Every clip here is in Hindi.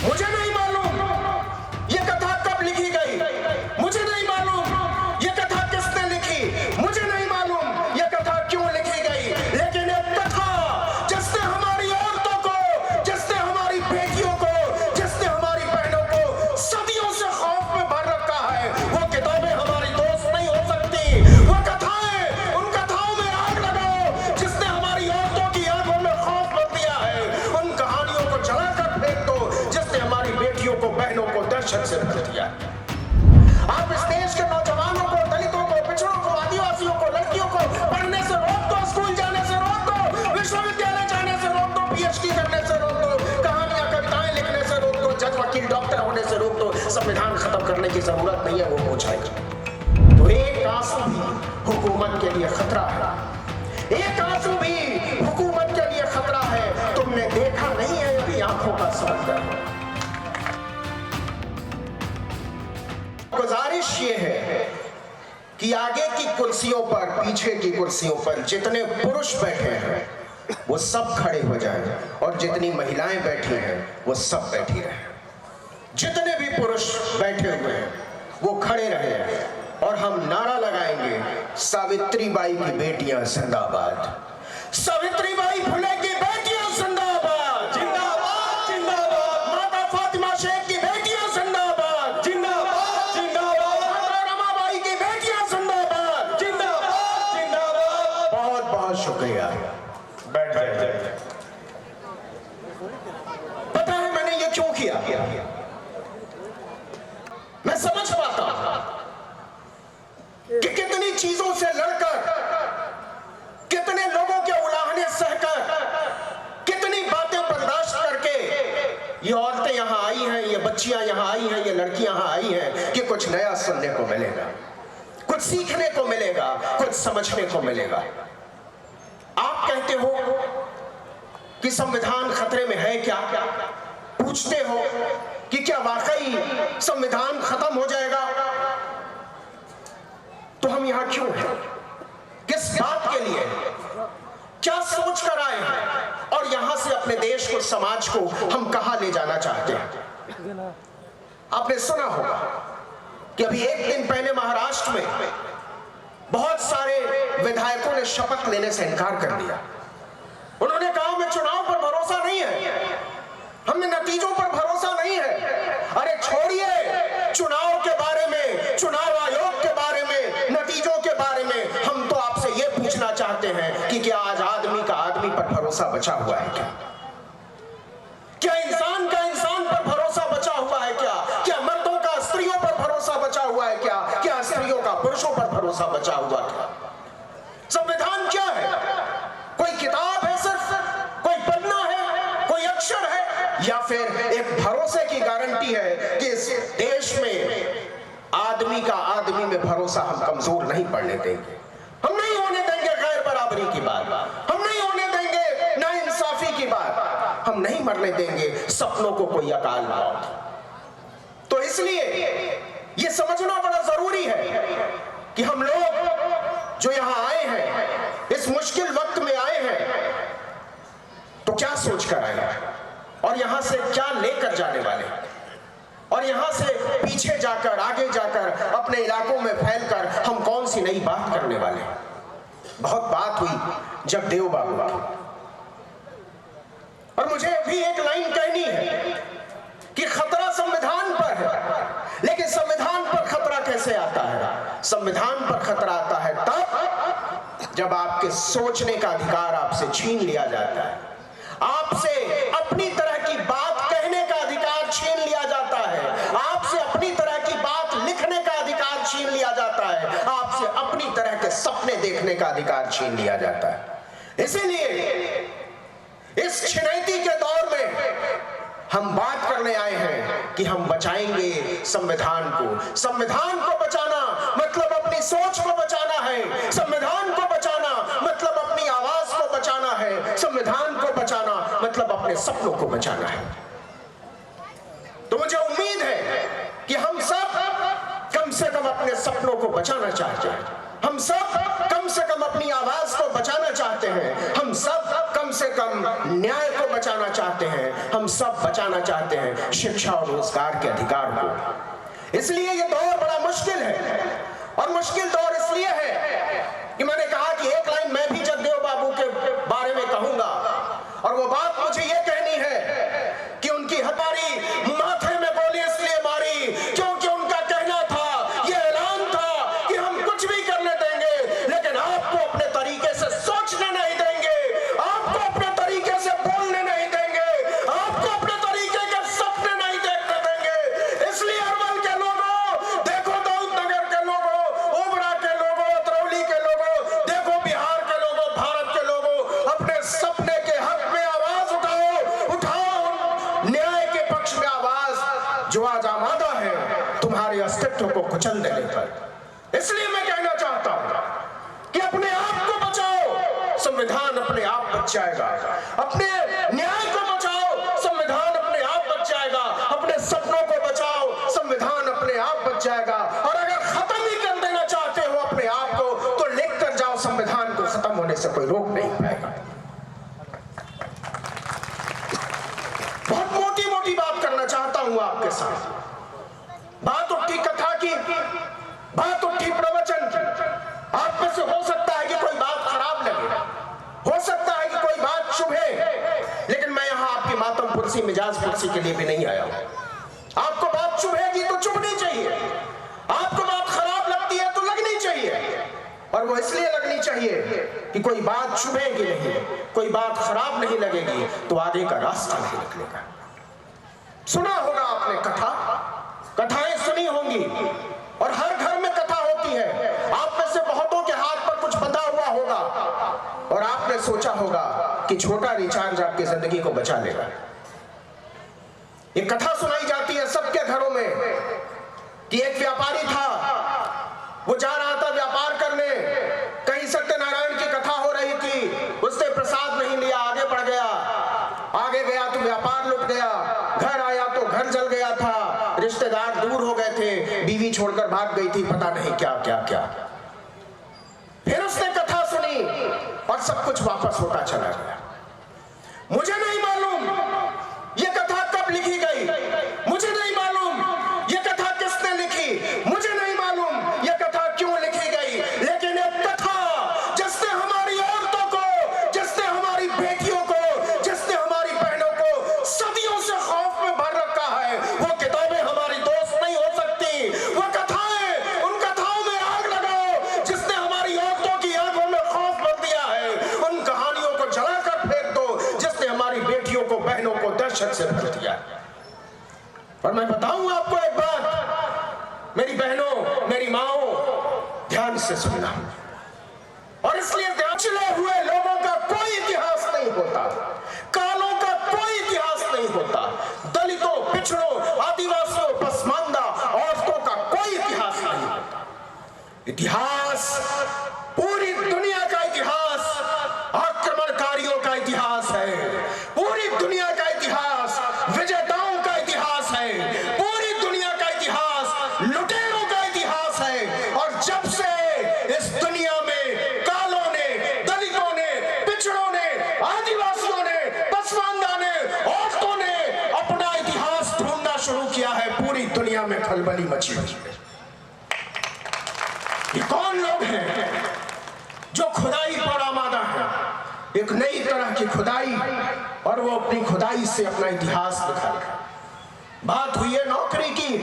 मुझे नहीं मालूम ये कथा कब लिखी गई, मुझे नहीं मालूम ये कथा किसने लिखी, मुझे नहीं मालूम ये कथा क्यों लिखी गई, लेकिन एक कथा जिसने हमारी औरतों को, जिसने हमारी बेटियों को, जिसने हमारी बहनों को सदियों से खौफ में भर रखा है, वो किताबें हमारी दोस्त नहीं हो सकती। वो कथाएं, उन कथाओं में आग लगाओ जिसने हमारी औरतों की आंखों में खौफ भर दिया है। उन कहानियों को जलाकर फेंक दो जिसने हमारी बेटियों को, बहनों को दहशत से भर दिया। आप इस देश के नौजवानों को, दलितों को, पिछड़ों को, आदिवासियों को, लड़कियों को पढ़ने से रोक दो, स्कूल जाने से रोक दो, विश्वविद्यालय जाने से रोक दो, पीएचडी करने से रोक दो, कहानियां कविताएं लिखने से रोक दो, जज वकील डॉक्टर होने से रोक दो। संविधान खत्म करने की जरूरत नहीं है, वो पूछेगा। तो एक आंसू भी हुकूमत के लिए खतरा है, एक आंसू भी हुकूमत के लिए खतरा है। तुमने देखा नहीं है अभी आंखों का समंदर। गुजारिश ये है कि आगे की कुर्सियों पर, पीछे की कुर्सियों पर जितने पुरुष बैठे हैं वो सब खड़े हो जाएं और जितनी महिलाएं बैठी हैं वो सब बैठी रहें। जितने भी पुरुष बैठे हुए हैं वो खड़े रहे और हम नारा लगाएंगे, सावित्रीबाई की बेटियां जिंदाबाद, सावित्रीबाई फुले की बेटियां जिंदाबाद, जिंदाबाद जिंदाबाद, माता फातिमा शेख की बेटियां जिंदाबाद, जिंदाबाद जिंदाबाद, माता रमाबाई की बेटियां जिंदाबाद, जिंदाबाद जिंदाबाद। बहुत बहुत शुक्रिया, बैठ जाइए। पता है मैंने ये क्यों किया? मैं समझ पाता कि कितनी चीजों से लड़कर, कितने लोगों के उलाहने सहकर, कितनी बातें बर्दाश्त करके ये औरतें यहां आई हैं, ये बच्चियां यहां आई हैं, ये लड़कियां यहां आई हैं कि कुछ नया सुनने को मिलेगा, कुछ सीखने को मिलेगा, कुछ समझने को मिलेगा। आप कहते हो कि संविधान खतरे में है क्या? पूछते हो कि क्या वाकई संविधान खत्म हो जाएगा? तो हम यहां क्यों हैं? किस बात के लिए? क्या सोच कर आए हैं? और यहां से अपने देश को, समाज को हम कहां ले जाना चाहते हैं? आपने सुना होगा कि अभी एक दिन पहले महाराष्ट्र में बहुत सारे विधायकों ने शपथ लेने से इनकार कर दिया। उन्होंने कहा हमें चुनाव पर भरोसा नहीं है, हमें नतीजों पर भरोसा नहीं है। अरे छोड़िए चुनाव के बारे में, चुनाव आयोग के बारे में, नतीजों के बारे में, हम तो आपसे ये पूछना चाहते हैं कि क्या आज आदमी का आदमी पर भरोसा बचा हुआ है क्या? क्या इंसान का इंसान पर भरोसा बचा हुआ है क्या? क्या मर्दों का स्त्रियों पर भरोसा बचा हुआ है क्या? क्या स्त्रियों का पुरुषों पर भरोसा बचा हुआ है? संविधान क्या है? कोई किताब है सिर्फ, कोई पन्ना है, कोई अक्षर है, या फिर एक भरोसे की गारंटी है कि इस देश में आदमी का आदमी में भरोसा हम कमजोर नहीं पड़ने देंगे। हम नहीं होने देंगे गैर बराबरी की बात, हम नहीं होने देंगे नाइंसाफी की बात, हम नहीं मरने देंगे सपनों को कोई अकाल मौत। तो इसलिए यह समझना बड़ा जरूरी है कि हम लोग जो यहां आए हैं, इस मुश्किल वक्त में आए हैं, तो क्या सोच कर आए हैं और यहां से क्या लेकर जाने वाले, और यहां से पीछे जाकर, आगे जाकर, अपने इलाकों में फैलकर हम कौन सी नई बात करने वाले। बहुत बात हुई जब देव बाबू की, और मुझे भी एक लाइन कहनी है कि खतरा संविधान पर है, लेकिन संविधान पर खतरा कैसे आता है? संविधान पर खतरा आता है तब जब आपके सोचने का अधिकार आपसे छीन लिया जाता है, आपसे अपनी तरह की बात कहने का अधिकार छीन लिया जाता है, आपसे अपनी तरह की बात लिखने का अधिकार छीन लिया जाता है, आपसे अपनी तरह के सपने देखने का अधिकार छीन लिया जाता है। इसीलिए इस छिनैती के दौर में हम बात करने आए हैं कि हम बचाएंगे संविधान को। संविधान को बचाना मतलब अपनी सोच को बचाना है, संविधान को बचाना मतलब अपनी आवाज को बचाना है, संविधान को बचाना मतलब अपने सपनों को बचाना है। तो मुझे उम्मीद है कि हम सब कम से कम अपने सपनों को बचाना चाहते हैं, हम सब कम से कम अपनी आवाज को बचाना चाहते हैं, हम सब कम से कम न्याय को बचाना चाहते हैं, हम सब बचाना चाहते हैं शिक्षा और रोजगार के अधिकार को। इसलिए ये दौर बड़ा मुश्किल है, और मुश्किल दौर इसलिए है कि मैंने कहा कि एक लाइन मैं भी जगदेव बाबू के बारे में कहूंगा, और वो बात मुझे ये कहनी है कि उनकी हथौड़ी माथे में गोली इसलिए मारी क्योंकि उनका कहना था, ये ऐलान था कि हम कुछ भी करने देंगे लेकिन आपको अपने तरीके से सोचने नहीं देंगे, आपको अपने तरीके से बोलने नहीं देंगे, आपको अपने तरीके के सपने नहीं देखने देंगे। इसलिए अरवल के लोगों देखो, दाऊदनगर के लोगों, ओबरा के लोगों, अतरौली के लोगों, देखो बिहार के लोगों, भारत के लोगों, अपने सपने के हक में आवाज उठाओ, न्याय के पक्ष में आवाज जो आज आमादा है तुम्हारे अस्तित्व को कुचल देने पर। इसलिए मैं कहना चाहता हूं कि अपने आप को बचाओ, संविधान अपने आप बच जाएगा। अपने न्याय को बचाओ, संविधान अपने आप बच जाएगा। अपने सपनों को बचाओ, संविधान अपने आप बच जाएगा। और अगर खत्म ही कर देना चाहते हो अपने आप को तो लिख कर जाओ, संविधान को खत्म होने से कोई रोक नहीं पाएगा। बहुत मोटी मोटी बात करना चाहता हूं आपके साथ। बात उठी कथा की, बात उठी प्रवचन की। आप में से हो सकता है कि कोई बात खराब लगे, हो सकता है कि कोई बात चुभे, लेकिन मैं यहां आपकी मातम पुरसी मिजाज पुरसी के लिए भी नहीं आया हूं। आपको बात चुभेगी तो चुभनी चाहिए, आपको बात खराब लगती है तो लगनी चाहिए, और वो इसलिए लगनी चाहिए कि कोई बात चुभेगी नहीं, कोई बात खराब नहीं लगेगी तो आगे का रास्ता नहीं निकलेगा। सुना होगा आपने कथा, कथाएं सुनी होंगी, और हर घर में कथा होती है। आप में से बहुतों के हाथ पर कुछ बंधा हुआ होगा और आपने सोचा होगा कि छोटा रिचार्ज आपकी जिंदगी को बचा लेगा। ये कथा सुनाई जाती है सबके घरों में कि एक व्यापारी था, वो जा रहा था व्यापार करने, कहीं सत्यनारायण की कथा हो रही थी, उसने प्रसाद नहीं लिया, आगे बढ़ गया, आगे गया तो व्यापार लुट गया, घर आया तो घर जल गया था, रिश्तेदार दूर हो गए थे, बीवी छोड़कर भाग गई थी, पता नहीं क्या क्या क्या। फिर उसने कथा सुनी और सब कुछ वापस होता चला गया। मुझे नहीं मालूम ये कथा कब लिखी गई, मुझे नहीं मालूम ये कथा किसने लिखी, मुझे नहीं मालूम ये कथा क्यों लिखी गई, लेकिन एक कथा जिसने हमारी औरतों को, जिसने हमारी बेटियों को, जिसने हमारी बहनों को सदियों से खौफ में भर रखा है, वो किताबें हमारी दोस्त नहीं हो सकती। वो कथाएं, उन कथाओं में आग लगाओ जिसने हमारी औरतों की आंखों में खौफ भर दिया है। उन कहानियों को जलाकर फेंक दो जिसने हमारी बेटियों को, बहनों को दहशत से भर दिया। और मैं बताऊं आपको एक बात, मेरी बहनों, मेरी माओ, ध्यान से सुनना। और इसलिए पिछले हुए लोगों का कोई इतिहास नहीं होता, कालों का कोई इतिहास नहीं होता, दलितों, पिछड़ों, आदिवासियों, पसमानदा औरतों का कोई इतिहास नहीं होता। इतिहास पूरी दुनिया का इतिहास आक्रमणकारियों का इतिहास है, पूरी दुनिया का इतिहास विजेताओं का इतिहास है, पूरी दुनिया का इतिहास लुटेरों का इतिहास है। और जब से इस दुनिया में कालों ने, दलितों ने, पिछड़ों ने, आदिवासियों ने, पसमानदा ने, औरतों ने अपना इतिहास ढूंढना शुरू किया है, पूरी दुनिया में खलबली मची हुई है। ये कौन लोग हैं जो खुदाई पर आमादा है, एक नई तरह की खुदाई, और वो अपनी खुदाई से अपना इतिहास दिखाएगा। बात हुई है नौकरी की,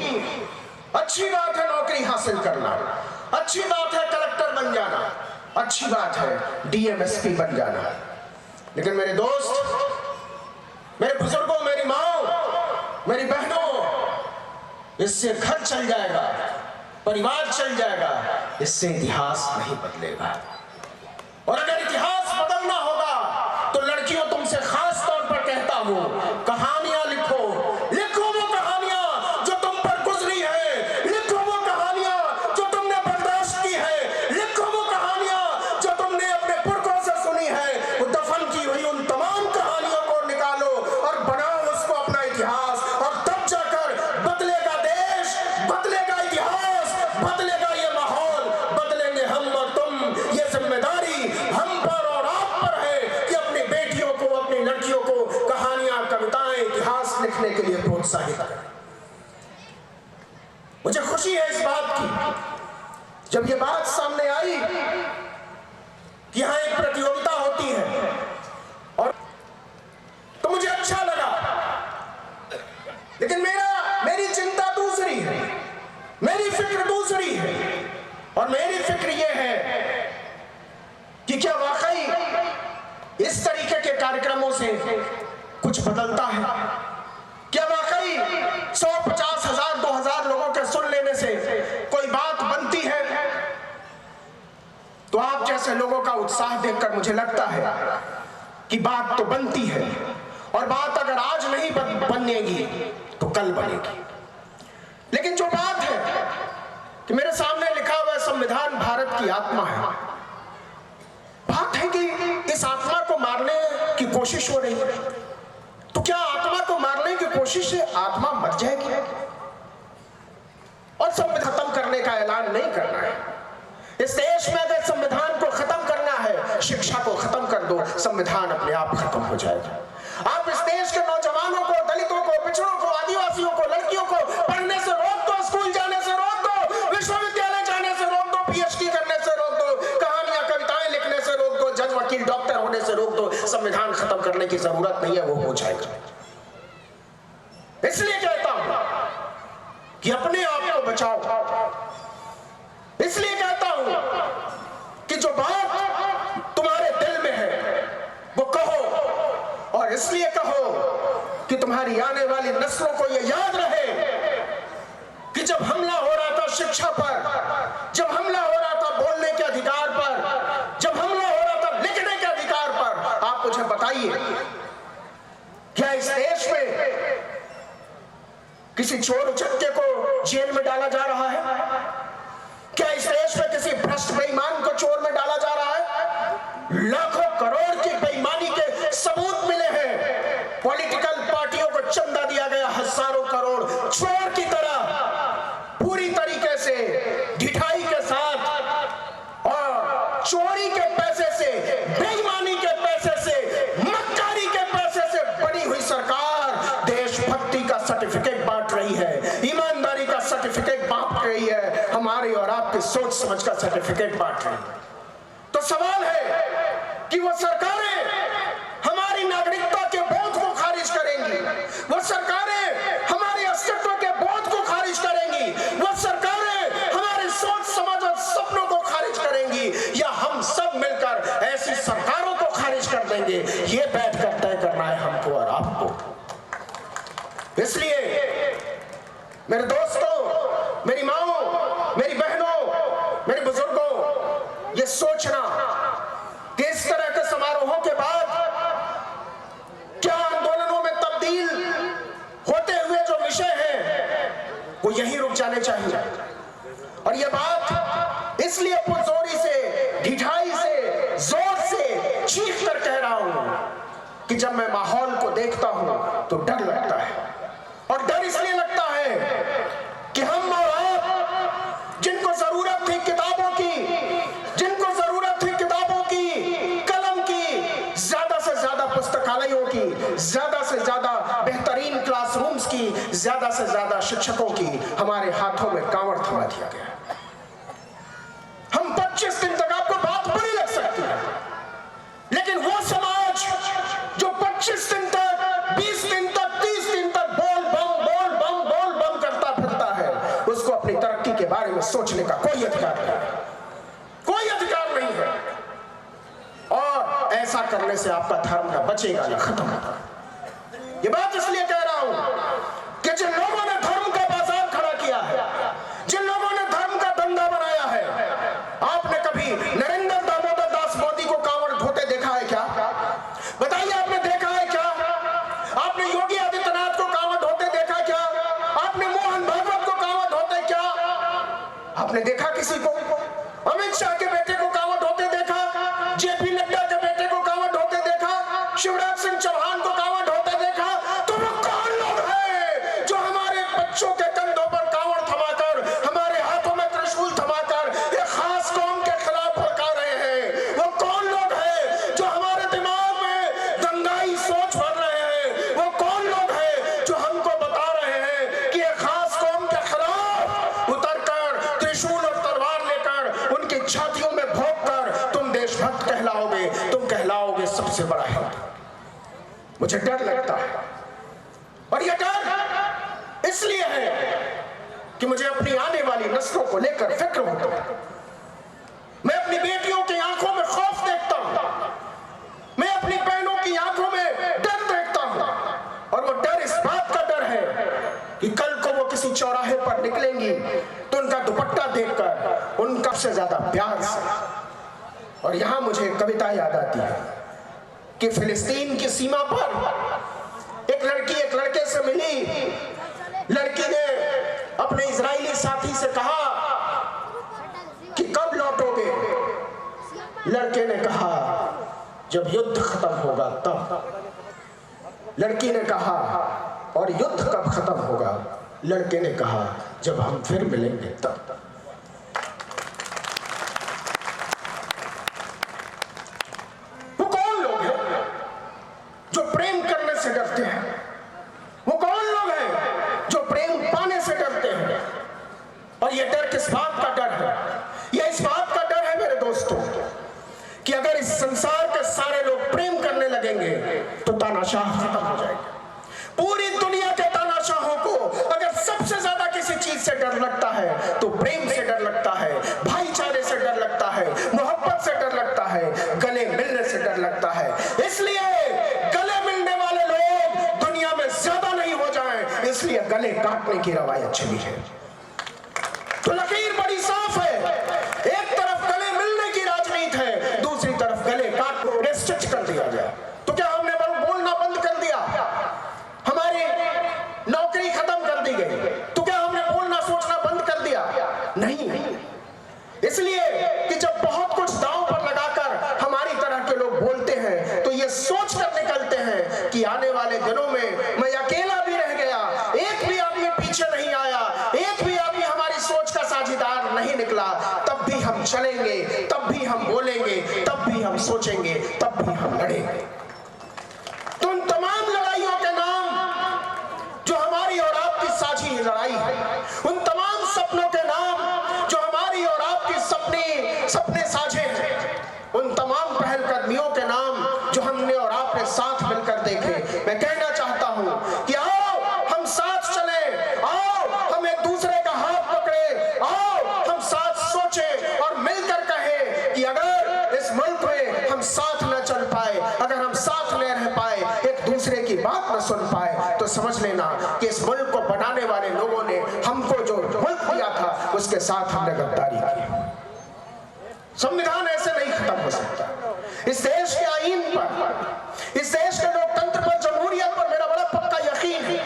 अच्छी बात है नौकरी हासिल करना, अच्छी बात है कलेक्टर बन जाना, अच्छी बात है डीएमएसपी बन जाना, लेकिन मेरे दोस्त, मेरे बुजुर्गों, मेरी माओ, मेरी बहनों, इससे घर चल जाएगा, परिवार चल जाएगा, इससे इतिहास नहीं बदलेगा। और अगर इतिहास बदलना होगा तो लड़कियों, तुमसे खास तौर पर कहता हूं, कहानियां लिखो, लिखो वो कहानियां जो तुम पर गुजरी है, लिखो वो कहानियां जो तुमने बर्दाश्त की है, लिखो वो कहानियां जो तुमने अपने पुरखों से सुनी है, वो दफन की हुई उन तमाम कहानियों को निकालो और बनाओ उसको अपना इतिहास, और तब जाकर बदलेगा देश, बदलेगा इतिहास, बदलेगा ये माहौल, बदलेंगे हम और तुम। ये जिम्मेदारी हम प्रोत्साहित करें। मुझे खुशी है इस बात की, जब ये बात सामने आई कि यहां एक प्रतियोगिता होती है, और तो मुझे अच्छा लगा। लेकिन मेरी चिंता दूसरी है, मेरी फिक्र दूसरी है। और मेरी फिक्र यह है कि क्या वाकई इस तरीके के कार्यक्रमों से कुछ बदलता है? क्या वाकई 100, 50 हजार, 2000 लोगों के सुन लेने से कोई बात बनती है? तो आप जैसे लोगों का उत्साह देखकर मुझे लगता है कि बात तो बनती है, और बात अगर आज नहीं बनेगी तो कल बनेगी। लेकिन जो बात है कि मेरे सामने लिखा हुआ संविधान भारत की आत्मा है, बात है कि इस आत्मा को मारने की कोशिश हो रही है। तो क्या आत्मा को मारने की कोशिश से आत्मा मर जाएगी? और संविधान खत्म करने का ऐलान नहीं करना है। इस देश में अगर संविधान को खत्म करना है, शिक्षा को खत्म कर दो, संविधान अपने आप खत्म हो जाएगा। आप इस देश के नौजवानों को, दलितों को, पिछड़ों को, आदिवासियों को, लड़कियों को पढ़ने से रोक दो, स्कूल जाने से रोक दो, विश्वविद्यालय जाने से रोक दो, पीएचडी करने से रोक दो, कहानियां कविताएं लिखने से रोक दो, जज वकील डॉक्टर होने से रोक दो। संविधान खत्म करने की जरूरत नहीं है, वो हो जाएगा। इसलिए कहता हूं कि अपने आप को बचाओ। इसलिए कहता हूं कि जो बात तुम्हारे दिल में है वो कहो, और इसलिए कहो कि तुम्हारी आने वाली नस्लों को यह याद रहे कि जब हमला हो रहा था शिक्षा पर, जब हमला हो रहा था बोलने के अधिकार पर, जब हमला हो रहा था लिखने के अधिकार पर, आप मुझे बताइए, क्या इस देश में किसी चोर उचक्के को जेल में डाला जा रहा है? क्या इस देश में किसी भ्रष्ट बेईमान को चोर में डाला जा रहा है? लाखों करोड़ की बेईमानी के सबूत मिले हैं। पॉलिटिकल पार्टियों को चंदा दिया गया, हजारों करोड़, चोर की तरह पूरी तरीके से ढिठाई के साथ, और चोरी के पैसे से, बेईमानी के पैसे से, मक्कारी के पैसे से बनी हुई सरकार देशभक्ति का सर्टिफिकेट बांट रही है, ईमानदारी का सर्टिफिकेट बांट रही है, हमारी और आपकी सोच समझ का सर्टिफिकेट बांट रही है। तो सवाल है कि वो सरकारें हमारी नागरिकता के बोध को खारिज करेंगी, वो सरकारें हमारे अस्तित्व के बोध को खारिज करेंगी, वो सरकारें हमारी सोच समझ और सपनों को खारिज करेंगी, या हम सब मिलकर ऐसी सरकारों को खारिज कर देंगे? ये बैठकर तय करना है हमको और आपको। इसलिए मेरे दोस्तों, मेरी माओ, मेरी बहनों, मेरे बुजुर्गों, ये सोचना कि इस तरह के समारोहों के बाद क्या आंदोलनों में तब्दील होते हुए जो विषय हैं वो यहीं रुक जाने चाहिए। और ये बात इसलिए पुरजोरी से, ढिठाई से, जोर से चीख कर कह रहा हूं कि जब मैं माहौल को देखता हूं तो डर लगता है। और डर इसलिए लगता है कि हम और आप, जिनको जरूरत थी किताबों की, जिनको जरूरत थी किताबों की, कलम की, ज्यादा से ज्यादा पुस्तकालयों की, ज्यादा से ज्यादा बेहतरीन क्लासरूम्स की, ज्यादा से ज्यादा शिक्षकों की, हमारे हाथों में कांवड़ थमा दिया गया। हम 25 दिन तक, आपको बात बुरी लग सकती है, लेकिन वो समाज जो 25 दिन तक, 20 दिन तक, 30 दिन तक बोल बम बोल बम बोल बम करता फिरता है, उसको अपनी तरक्की के बारे में सोचने का कोई अधिकार नहीं, कोई अधिकार नहीं है। और ऐसा करने से आपका धर्म न बचेगा न खत्म होगा। ये बात इसलिए कह रहा हूं कि जिन लोगों ने धर्म का बाजार खड़ा किया है, जिन लोगों ने धर्म का धंधा बनाया है, आपने कभी नरेंद्र दामोदर दास मोदी को कांवड़ धोते देखा है क्या? बताइए, आपने देखा है क्या? आपने योगी आदित्यनाथ को कांवड़ धोते देखा क्या? आपने मोहन भागवत को कांवड़ धोते क्या? आपने देखा किसी को? अमित शाह के बेटे को कांवड़ धोते देखा? जेपी नड्डा के बेटे को कांवड़ धोते देखा? शिवराज सिंह चौहान को कांवड़ धोते देखा? तो वो कौन लोग हैं जो हमारे बच्चों के कंधों पर कांवड़ थमाकर, हमारे हाथों में त्रिशूल थमाकर एक खास कौम के खिलाफ भड़का रहे हैं? वो कौन लोग हैं जो हमारे दिमाग में दंगाई सोच भर रहे हैं? वो कौन लोग हैं जो हमको बता रहे सबसे बड़ा हिंदू। मुझे डर लगता है, और यह डर इसलिए है कि मुझे अपनी आने वाली नस्लों को लेकर फिक्र होता है। मैं अपनी बेटियों की आंखों में खौफ देखता हूं, मैं अपनी बहनों की आंखों में डर देखता हूं, और वो डर इस बात का डर है कि कल को वो किसी चौराहे पर निकलेंगी तो उनका दुपट्टा देखकर उनका सबसे ज्यादा प्यार से। और यहां मुझे एक कविता याद आती है कि फिलिस्तीन की सीमा पर एक लड़की एक लड़के से मिली। लड़की ने अपने इजरायली साथी से कहा कि कब लौटोगे? लड़के ने कहा जब युद्ध खत्म होगा तब। लड़की ने कहा और युद्ध कब खत्म होगा? लड़के ने कहा जब हम फिर मिलेंगे तब। वो कौन लोग हैं जो प्रेम करने से डरते हैं? वो कौन लोग हैं जो प्रेम पाने से डरते हैं? और ये डर किस बात का डर है? ये इस बात का डर है मेरे दोस्तों कि अगर इस संसार के सारे लोग प्रेम करने लगेंगे तो तानाशाह खत्म हो जाएगा। पूरी दुनिया के तानाशाहों को अगर सबसे ज्यादा किसी चीज से डर लगता है तो प्रेम से डर लगता है, भाईचारे से डर लगता है, मोहब्बत से डर लगता है, गले मिलने से डर लगता है। इसलिए गले मिलने वाले लोग दुनिया में ज्यादा नहीं हो जाएं, इसलिए गले काटने की रवायत चली है। तो लकीर बड़ी साफ है, एक तरफ गले मिलने की राजनीति है, दूसरी तरफ गले काट रेस्ट्रिक्ट कर दिया गया। तो क्या हमने बोलना बंद कर दिया? हमारी नौकरी खत्म कर दी गई तो क्या हमने बोलना सोचना बंद कर दिया? नहीं। इसलिए कि जब बहुत कुछ दांव पर लगाकर हमारी तरह के लोग बोलते हैं तो ये सोच कर निकलते हैं कि आने वाले दिनों में मैं अकेला भी रह गया, एक भी आदमी पीछे नहीं आया, एक भी आदमी हमारी सोच का साझेदार नहीं निकला, तब भी हम चलेंगे, तब भी हम बोलेंगे, तब भी हम सोचेंगे, तब भी हम लड़ेंगे। तो उन तमाम लड़ाइयों के नाम जो हमारी और आपकी साझी लड़ाई है, उन तमाम सपनों के नाम जो हमारी और आपकी सपने साझे हैं, उन तमाम पहलकदमियों के नाम जो हमने और आपने साथ मिलकर देखे, मैं कहना चाहता हूं कि आओ हम साथ चलें, आओ हम एक दूसरे का हाथ पकड़े, आओ हम साथ सोचें और मिलकर कहें कि अगर इस मुल्क में हम साथ न चल पाए, अगर हम साथ न रह पाए, एक दूसरे की बात न सुन पाए, तो समझ लेना कि इस मुल्क को बनाने वाले लोगों ने हमको जो मुल्क दिया था उसके साथ हमने गद्दारी की। संविधान ऐसे नहीं खत्म हो सकता। इस देश के आईन पर, इस देश के लोकतंत्र पर, जमहूरियत पर मेरा बड़ा पक्का यकीन है,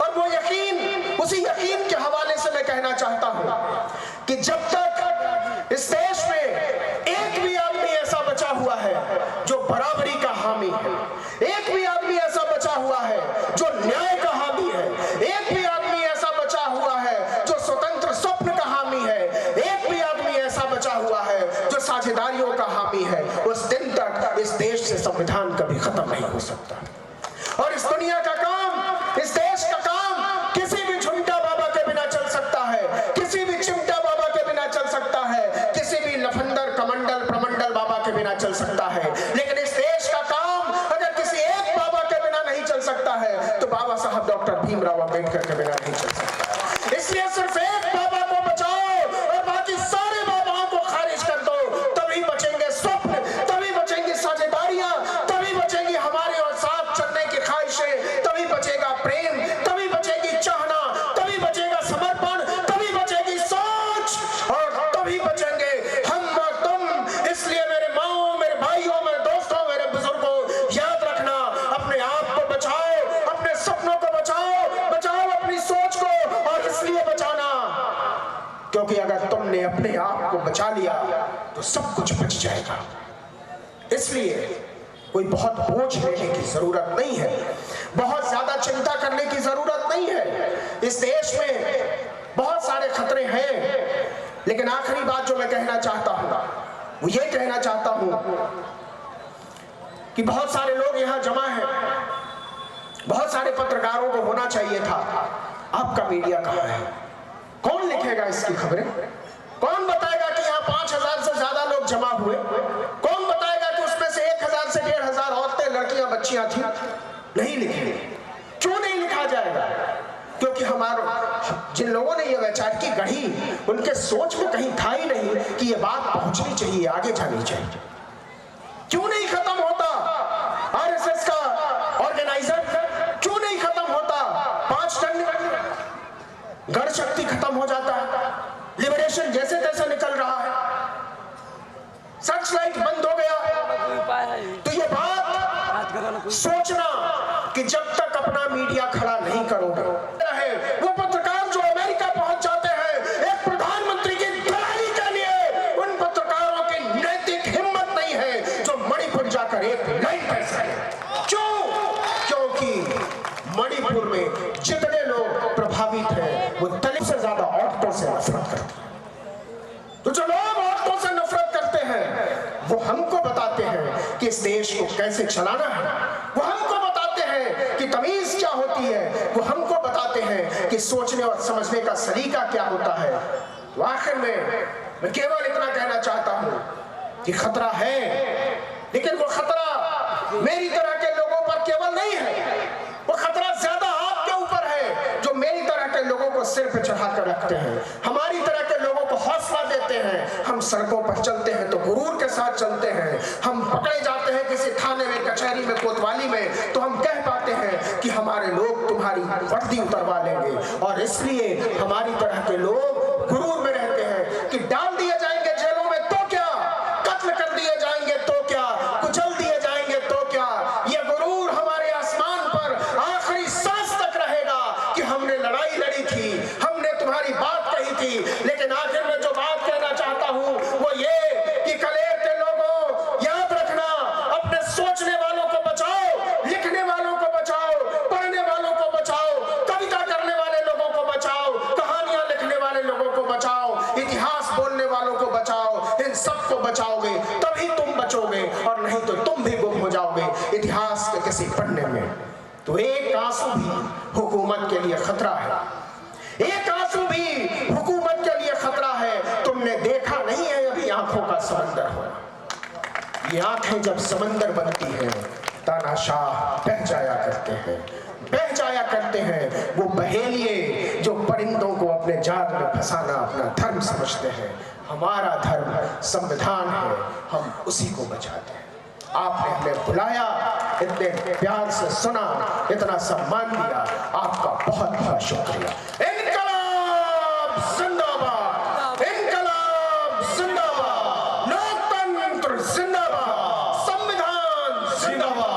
और वो यकीन, उसी यकीन के हवाले से मैं कहना चाहता हूं कि जब तक इस देश में एक भी आदमी ऐसा बचा हुआ है जो बराबरी का हामी है, एक भी आदमी ऐसा बचा हुआ है जो न्याय का हामी है, एक भी आदमी ऐसा बचा हुआ है जो स्वतंत्र स्वप्न का हामी है, एक भी आदमी ऐसा बचा हुआ है जो साझेदारियों का हामी है, उस दिन तक इस देश से संविधान कभी खत्म नहीं हो सकता। और इस दुनिया का काम, इस देश का काम किसी भी झुमटा बाबा के बिना चल सकता है, किसी भी चिमटा बाबा के बिना चल सकता है, किसी भी लफंदर कमंडल प्रमंडल बाबा के बिना चल सकता है, लेकिन इस देश का काम अगर किसी एक बाबा के बिना नहीं चल सकता है तो बाबा साहब डॉक्टर भीमराव अंबेडकर के बिना नहीं चल सकता। इसलिए सिर्फ एक बाबा को बचाओ और बाकी सारे बाबाओं को खारिज कर दो, तभी बचेंगे स्वप्न, तभी बचेंगी साझेदारियां, तभी बचेंगी हमारे और साथ चलने की ख्वाहिशें, तभी बचेगा प्रेम, तभी बचेगी चाहना, तभी बचेगा समर्पण, तभी बचेगी सोच, और तभी बचेंगे हम और तुम। इसलिए मेरे माओ, मेरे भाइयों, मेरे दोस्तों, मेरे बुजुर्गों, याद रखना, अपने आप को बचाओ, अपने सपनों को बचाओ, बचाओ अपनी सोच को। और इसलिए बचाना क्योंकि अगर तुमने अपने आप को बचा लिया तो सब कुछ बच जाएगा। इसलिए कोई बहुत बोझ लेने की जरूरत नहीं है, बहुत ज्यादा चिंता करने की जरूरत नहीं है। इस देश में बहुत सारे खतरे हैं, लेकिन आखिरी बात जो मैं कहना चाहता हूं वो ये कहना चाहता हूं कि बहुत सारे लोग यहां जमा हैं, बहुत सारे पत्रकारों को होना चाहिए था, आपका मीडिया कहां है? कौन लिखेगा इसकी खबरें? कौन बताएगा कि यहाँ 5000 से ज्यादा लोग जमा हुए? कौन बताएगा कि उसमें से 1000 से 1500 और साक्षियां थी, नहीं लिखी। क्यों नहीं लिखा जाएगा? क्योंकि हमारे जिन लोगों ने ये वैचारिकी गढ़ी, उनके सोच में कहीं था ही नहीं कि ये बात पहुंचनी चाहिए, आगे जानी चाहिए। क्यों नहीं खत्म होता आरएसएस का ऑर्गेनाइजर? क्यों नहीं खत्म होता 5 टन? गढ़ शक्ति खत्म हो जाता है, लिबरेशन जैसे तैसे निकल रहा है, सर्चलाइट बंद हो गया। तो ये बात सोचना कि जब तक अपना मीडिया खड़ा नहीं करोगे, वो पत्रकार जो अमेरिका पहुंच जाते हैं एक प्रधानमंत्री की दलाली के लिए, उन पत्रकारों की नैतिक हिम्मत नहीं है जो मणिपुर जाकर एक लाइन कर सके। क्यों? क्योंकि मणिपुर में जितने लोग प्रभावित हैं वो दलित से ज्यादा औरतों से नफरत करते हैं। तो जो लोग औरतों से नफरत करते हैं वो हमको बताते हैं कि इस देश को कैसे चलाना है, वो हमको बताते हैं कि तमीज क्या होती है, वो हमको बताते हैं कि सोचने और समझने का सलीका क्या होता है। तो आखिर में मैं केवल इतना कहना चाहता हूं कि खतरा है, लेकिन वो खतरा मेरी तरह के लोगों पर केवल नहीं है, वो खतरा ज्यादा आपके ऊपर है जो मेरी तरह के लोगों को सिर पे चढ़ा कर रखते हैं, हमारी तरह के लोगों को हौसला देते हैं। हम सड़कों पर चलते हैं तो गुरूर के साथ चलते हैं, हम पकड़े जाते हैं किसी थाने में, कचहरी में, कोतवाली में, तो हम कह पाते हैं कि हमारे लोग तुम्हारी वर्दी उतरवा लेंगे। और इसलिए हमारी तरह के लोग गुरूर में रहते हैं कि डाल दिए जाएंगे जेलों में तो क्या, कत्ल कर दिए जाएंगे तो क्या, कुचल दिए जाएंगे तो क्या। यह गुरूर हमारे आसमान पर आखिरी सांस तक रहेगा कि हमने लड़ाई लड़ी थी, हमने तुम्हारी बात कही थी। लेकिन आखिर में जो बात कहना चाहता हूं वो ये कि कलेर के लोगों, याद रखना, अपने सोचने वालों को बचाओ, लिखने वालों को बचाओ, पढ़ने वालों को बचाओ, कविता करने वाले लोगों को बचाओ, कहानियां लिखने वाले लोगों को बचाओ, इतिहास बोलने वालों को बचाओ। इन सबको बचाओगे तभी तुम बचोगे, और नहीं तो तुम भी गुम हो जाओगे इतिहास के किसी पन्ने में। तो एक आंसू भी हुकूमत के लिए खतरा है, एक आंसू भी हुकूमत के लिए खतरा है। तुमने देखा नहीं है अभी आंखों का समंदर हो, ये आंखें जब समंदर बनती हैं तानाशाह बह जाया करते हैं, बह जाया करते हैं। वो बहेलिए जो परिंदों को अपने जाल में फंसाना अपना धर्म समझते हैं। हमारा धर्म संविधान है, हम उसी को बचाते हैं। आपने हमें बुलाया, इतने प्यार से सुना, इतना सम्मान दिया, आपका बहुत बहुत शुक्रिया। इनकलाब जिंदाबाद, इनकलाब जिंदाबाद, लोकतंत्र जिंदाबाद, संविधान जिंदाबाद।